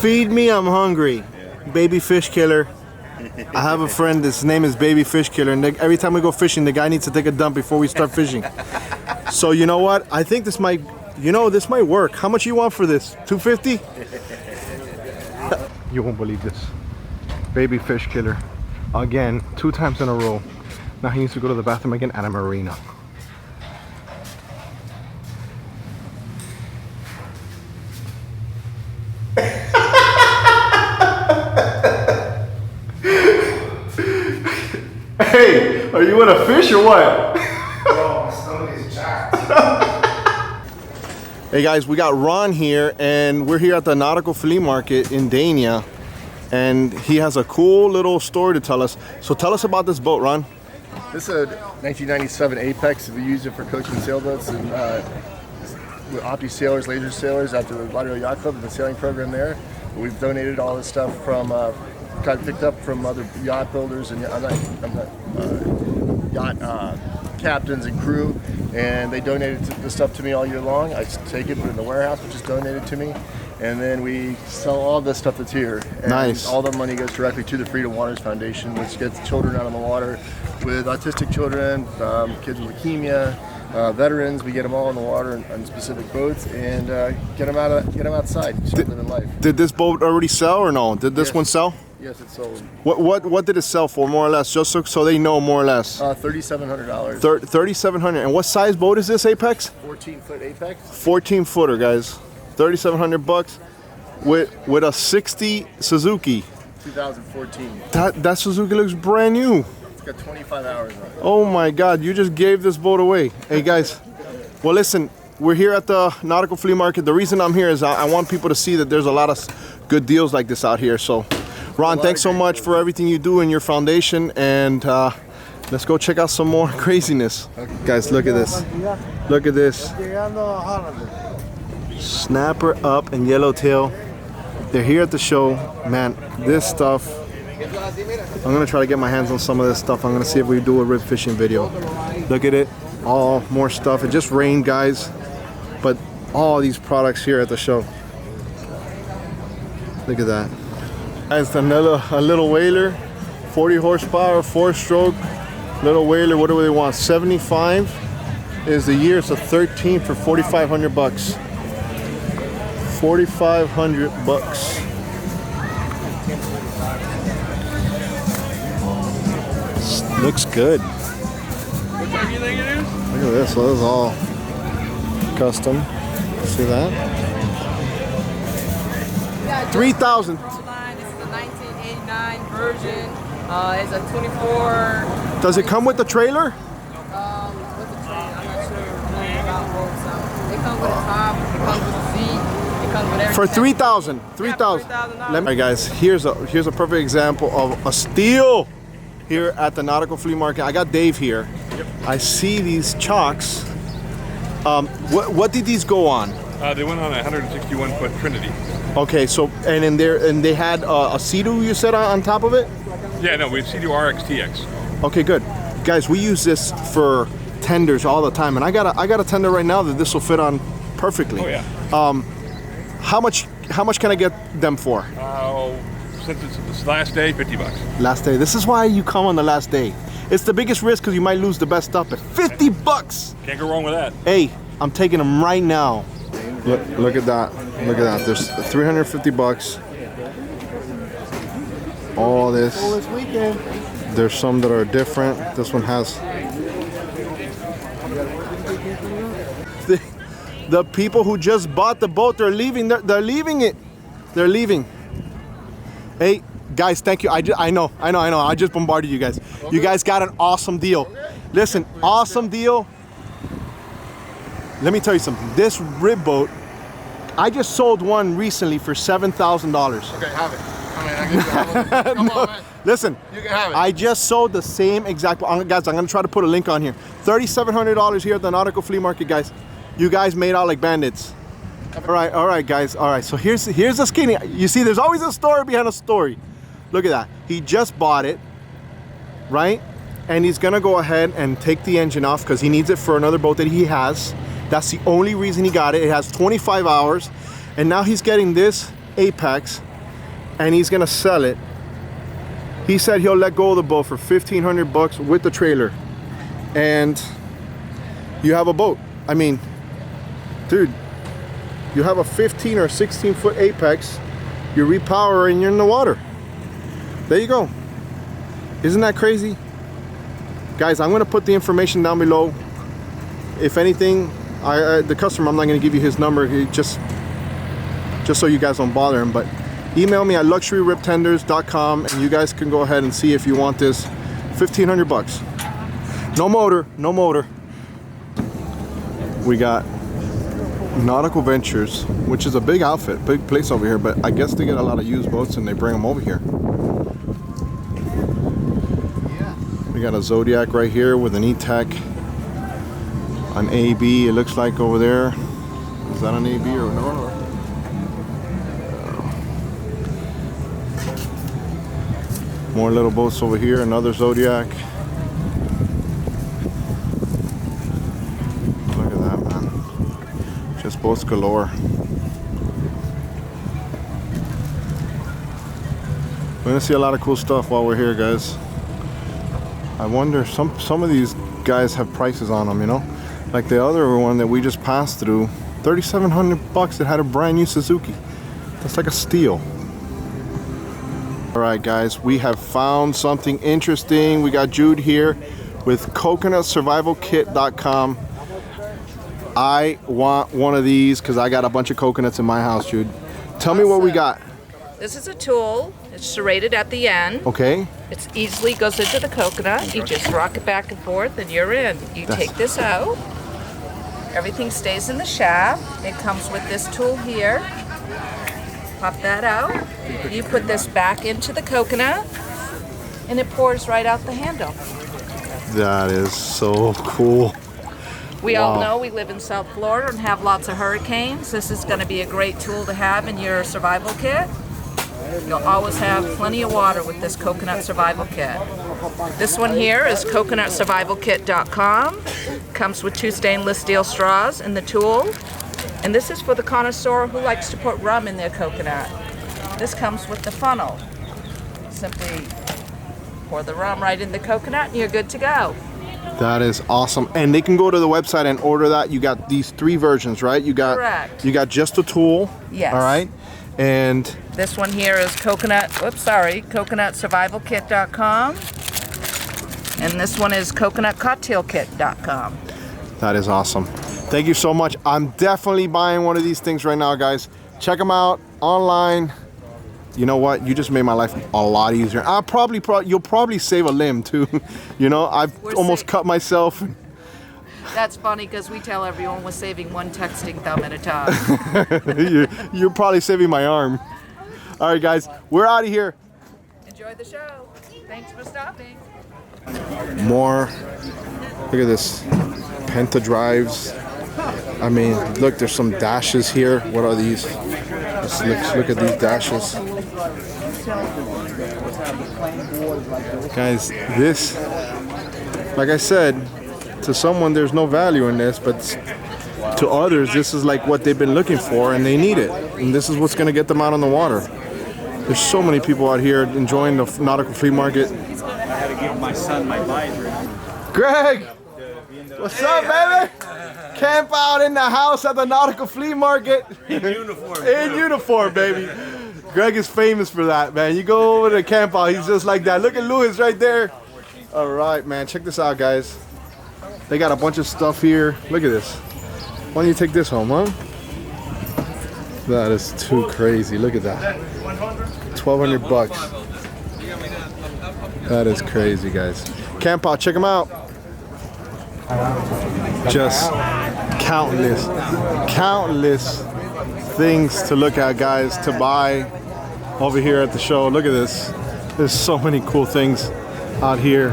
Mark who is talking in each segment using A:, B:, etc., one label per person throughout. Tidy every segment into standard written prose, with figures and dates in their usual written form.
A: Feed me, I'm hungry. Baby fish killer. I have a friend, his name is Baby Fish Killer, and every time we go fishing, the guy needs to take a dump before we start fishing. So you know what? I think this might, this might work. How much you want for this? $250? You won't believe this. Baby Fish Killer. Again, 2 times in a row. Now he needs to go to the bathroom again at a marina. Hey, are you in a fish or what?
B: Bro, my stomach is jacked.
A: Hey guys, we got Ron here, and we're here at the Nautical Flea Market in Dania, and he has a cool little story to tell us. So tell us about this boat, Ron.
C: This is a 1997 Apex. We use it for coaching sailboats and with Opti sailors, laser sailors at the Lauderdale Yacht Club, the sailing program there. We've donated all this stuff from got picked up from other yacht builders and yacht captains and crew, and they donated the stuff to me all year long. I take it, put it in the warehouse, which is donated to me, and then we sell all the stuff that's here. And
A: nice.
C: All the money goes directly to the Freedom Waters Foundation, which gets children out on the water with autistic children, kids with leukemia, veterans. We get them all in the water on specific boats and get them outside, start living life.
A: Did this boat already sell or no? Did this one sell?
C: Yes, it sold.
A: What did it sell for, more or less? Just so they know more or less.
C: $3,700.
A: $3,700. And what size boat is this, Apex?
C: 14-foot Apex.
A: 14-footer, guys. $3,700 with a 60 Suzuki.
C: 2014.
A: That Suzuki looks brand new.
C: It's got 25 hours on it.
A: Oh my God! You just gave this boat away. Hey guys, well listen, we're here at the Nautical Flea Market. The reason I'm here is I want people to see that there's a lot of good deals like this out here. So. Ron, thanks so much for everything you do in your foundation, and let's go check out some more craziness. Okay. Guys, look at this. Look at this. Snapper up and yellowtail. They're here at the show. Man, this stuff, I'm gonna try to get my hands on some of this stuff. I'm gonna see if we do a rib fishing video. Look at it, all more stuff. It just rained, guys, but all these products here at the show. Look at that. Guys, a little whaler, 40 horsepower, 4-stroke, little whaler. What do they want? 75 is the year. It's a 13 for $4,500. $4,500. Looks good.
B: What time do you think it is?
A: Look at this. So this is all custom. See that? 3,000.
D: Version. It's a 24.
A: Does it come with the trailer?
D: With the trailer, I'm not sure really about boats. It comes with a top, it comes with a seat, it comes with everything.
A: For 3,000. 3,000. All right, guys. Here's a perfect example of a steal here at the Nautical Flea Market. I got Dave here.
E: Yep.
A: I see these chocks. What did these go on?
E: They went on a 161-foot Trinity.
A: Okay, so and they had a Sea-Doo, you said, on top of it?
E: Yeah, no, we have Sea-Doo RX-TX.
A: Okay, good. Guys, we use this for tenders all the time, and I got a tender right now that this will fit on perfectly.
E: Oh yeah.
A: How much can I get them for?
E: Since it's this last day, $50.
A: Last day. This is why you come on the last day. It's the biggest risk because you might lose the best stuff, but $50.
E: Can't go wrong with that.
A: Hey, I'm taking them right now. Look at that. Look at that. There's $350. All this. There's some that are different. This one has. The people who just bought the boat, they're leaving. They're leaving it. They're leaving. Hey, guys, thank you. I know. I just bombarded you guys. You guys got an awesome deal. Listen, awesome deal. Let me tell you something. This rib boat, I just sold one recently for $7,000.
C: Okay, have it. Come on, man.
A: Listen,
C: you can have it.
A: I just sold the same exact boat. Guys, I'm going to try to put a link on here. $3,700 here at the Nautical Flea Market, guys. You guys made out like bandits. All right, guys. All right, so here's the skinny. You see, there's always a story behind a story. Look at that. He just bought it, right? And he's going to go ahead and take the engine off because he needs it for another boat that he has. That's the only reason he got it. It has 25 hours. And now he's getting this Apex, and he's gonna sell it. He said he'll let go of the boat for 1,500 bucks with the trailer, and you have a boat. I mean, dude, you have a 15 or 16 foot Apex, you repower and you're in the water. There you go. Isn't that crazy? Guys, I'm gonna put the information down below. If anything, the customer, I'm not gonna give you his number, just so you guys don't bother him, but email me at luxuryriptenders.com and you guys can go ahead and see if you want this. 1,500 bucks. No motor, no motor. We got Nautical Ventures, which is a big outfit, big place over here, but I guess they get a lot of used boats and they bring them over here. We got a Zodiac right here with an E-Tech, an AB, it looks like over there. Is that an AB or no? More little boats over here, another Zodiac. Look at that, man. Just boats galore. We're gonna see a lot of cool stuff while we're here, guys. I wonder, some of these guys have prices on them, you know? Like the other one that we just passed through, 3,700 bucks, it had a brand new Suzuki. That's like a steal. All right, guys, we have found something interesting. We got Jude here with coconutsurvivalkit.com. I want one of these because I got a bunch of coconuts in my house, Jude. Tell me what we got.
F: This is a tool. It's serrated at the end.
A: Okay.
F: It easily goes into the coconut. You just rock it back and forth and you're in. You take this out. Everything stays in the shaft. It comes with this tool here. Pop that out. You put this back into the coconut and it pours right out the handle.
A: That is so cool.
F: We all know we live in South Florida and have lots of hurricanes. This is going to be a great tool to have in your survival kit. You'll always have plenty of water with this coconut survival kit. This one here is coconutsurvivalkit.com. Comes with 2 stainless steel straws in the tool. And this is for the connoisseur who likes to put rum in their coconut. This comes with the funnel. Simply pour the rum right in the coconut and you're good to go.
A: That is awesome. And they can go to the website and order that. You got these 3 versions, right?
F: Correct.
A: You got just a tool.
F: Yes.
A: All right. And
F: this one here is coconutsurvivalkit.com. And this one is coconutcocktailkit.com.
A: that is awesome. Thank you so much. I'm definitely buying one of these things right now, guys. Check them out online. You know what? You just made my life a lot easier. You'll probably save a limb too. You know, I've almost cut myself.
F: That's funny because we tell everyone we're saving one texting thumb at a time.
A: You're probably saving my arm. All right, guys, we're out of here.
F: Enjoy the show. Thanks for stopping.
A: More. Look at this. Penta drives. I mean, look, there's some dashes here. What are these? Let's look at these dashes. Guys, this, like I said, to someone there's no value in this, but to others this is like what they've been looking for and they need it. And this is what's going to get them out on the water. There's so many people out here enjoying the Nautical Flea Market.
G: I had to give my son my visor.
A: Greg! What's up, baby? Camp out in the house at the Nautical Flea Market.
G: In uniform.
A: In uniform, baby. Greg is famous for that, man. You go over to camp out, he's just like that. Look at Louis right there. All right, man. Check this out, guys. They got a bunch of stuff here. Look at this. Why don't you take this home, huh? That is too crazy. Look at that. 1,200 bucks. That is crazy, guys. Camp out, check them out. Just countless things to look at, guys, to buy over here at the show. Look at this. There's so many cool things out here.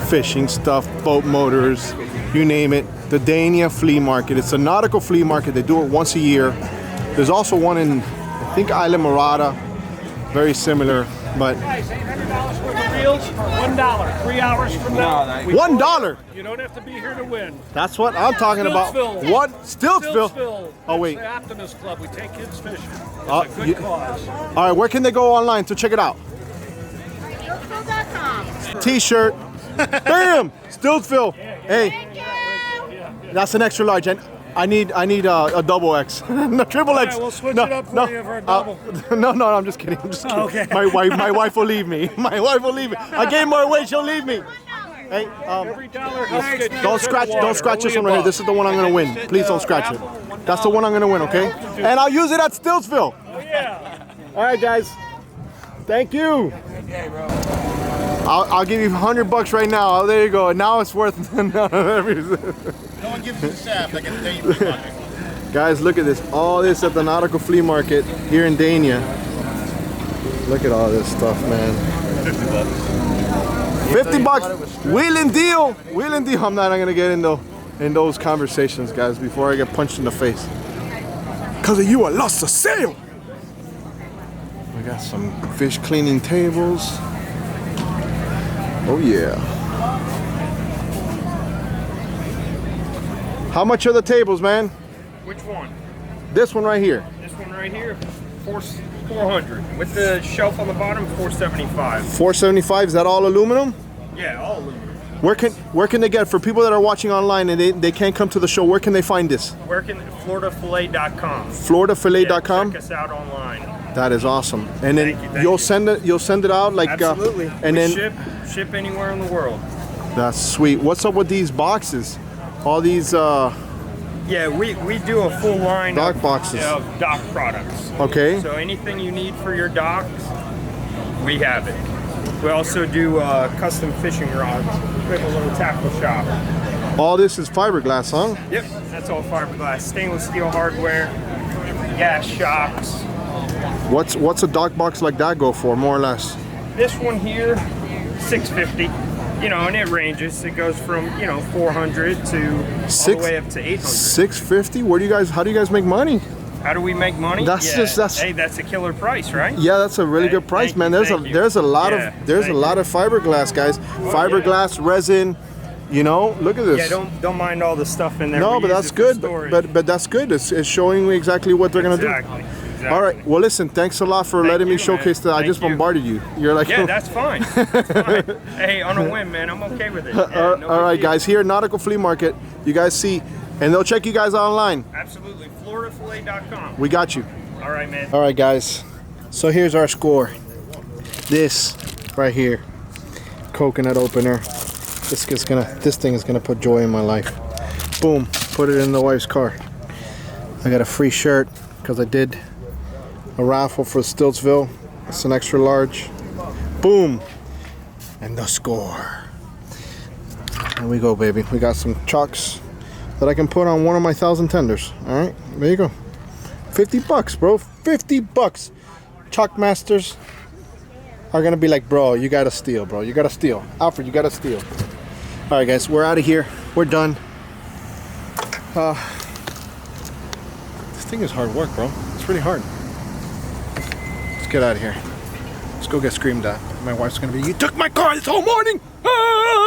A: Fishing stuff, boat motors, you name it. The Dania Flea Market. It's a nautical flea market. They do it once a year. There's also one in, I think, Isla Morada. Very similar. But
H: Guys, $800 worth of reels, $1. 3 hours from now. we
A: $1.
H: You don't have to be here to win.
A: That's what I'm talking about.
H: Stiltsville.
A: What? Stiltsville.
H: Stiltsville.
A: Oh wait.
H: It's the Optimist Club. We take kids fishing. It's a good cause.
A: All right, where can they go online to check it out? T-shirt. Bam! Stiltsville. Hey, that's an extra large. And I need a double X. No, triple X.
H: All right, we'll switch
A: no,
H: it up for
A: no,
H: you for a double.
A: No, I'm just kidding. I'm just kidding.
H: Okay.
A: My wife will leave me. My wife will leave me. I gain more weight, she'll leave me. Hey,
H: Every dollar helps get
A: don't scratch this one right here. This is the one I'm gonna win. Please don't scratch it. That's the one I'm gonna win, okay? And I'll use it at Stiltsville.
H: Oh, yeah.
A: All right, guys. Thank you. I'll give you $100 right now. Oh, there you go. Now it's worth.
C: No one gives you the shaft like a Dania Flea Market.
A: Guys, look at this. All this at the Nautical Flea Market here in Dania. Look at all this stuff, man. 50 bucks. Wheeling deal. Wheeling deal. I'm not gonna get in those conversations, guys, before I get punched in the face. Cause of you, I lost a sale. We got some fish cleaning tables. Oh yeah. How much are the tables, man?
B: Which one?
A: This one right here.
B: This one right here, 400. With the shelf on the bottom, 475.
A: 475. Is that all aluminum?
B: Yeah, all aluminum.
A: Where can they get, for people that are watching online and they can't come to the show, where can they find this?
B: FloridaFillet.com.
A: FloridaFillet.com?
B: Check us out online.
A: That is awesome. And then
B: Thank you.
A: you'll send it out like
B: Absolutely.
A: and
B: we
A: then
B: ship anywhere in the world.
A: that's sweet. What's up with these boxes? All these
B: Yeah, we do a full line
A: dock boxes.
B: of dock products.
A: Okay.
B: So anything you need for your docks, we have it. We also do custom fishing rods. We have a little tackle shop.
A: All this is fiberglass, huh?
B: Yep, that's all fiberglass. Stainless steel hardware, gas shocks.
A: What's a dock box like that go for, more or less?
B: This one here, $650. You know, and it ranges. It goes from 400 to all the way up to 800.
A: $650? How do you guys make money?
B: How do we make money?
A: That's
B: a killer price, right?
A: Yeah, that's a really good price, man. There's a lot of fiberglass, guys. Fiberglass, resin. You know, look at this.
B: Yeah, don't mind all the stuff in there.
A: No,
B: We
A: but
B: use
A: that's
B: it for
A: good.
B: storage.
A: But that's good. It's showing me exactly what they're gonna do.
B: Exactly.
A: All right. Well, listen. Thanks a lot for letting me
B: you,
A: showcase
B: man.
A: that. I just
B: Thank you.
A: bombarded you. You're like.
B: Yeah, that's fine. That's fine. Hey, on a whim, man. I'm okay with it. Yeah, no
A: all right,
B: big deal.
A: guys. Here at Nautical Flea Market, you guys see, and they'll check you guys online.
B: Absolutely. FloridaFillet.com.
A: We got you.
B: All right, man.
A: All right, guys. So here's our score. This right here, coconut opener. This thing is gonna put joy in my life. Boom. Put it in the wife's car. I got a free shirt because I did a raffle for Stiltsville. It's an extra large. Boom. And the score. There we go, baby. We got some chocks that I can put on one of my 1,000 tenders. All right, there you go. $50, bro. $50. Chalk masters are gonna be like, bro, you gotta steal, bro. You gotta steal. Alfred, you gotta steal. All right, guys, we're out of here. We're done. This thing is hard work, bro. It's really hard. Let's get out of here. Let's go get screamed at. My wife's gonna be, you took my car this whole morning! Ah!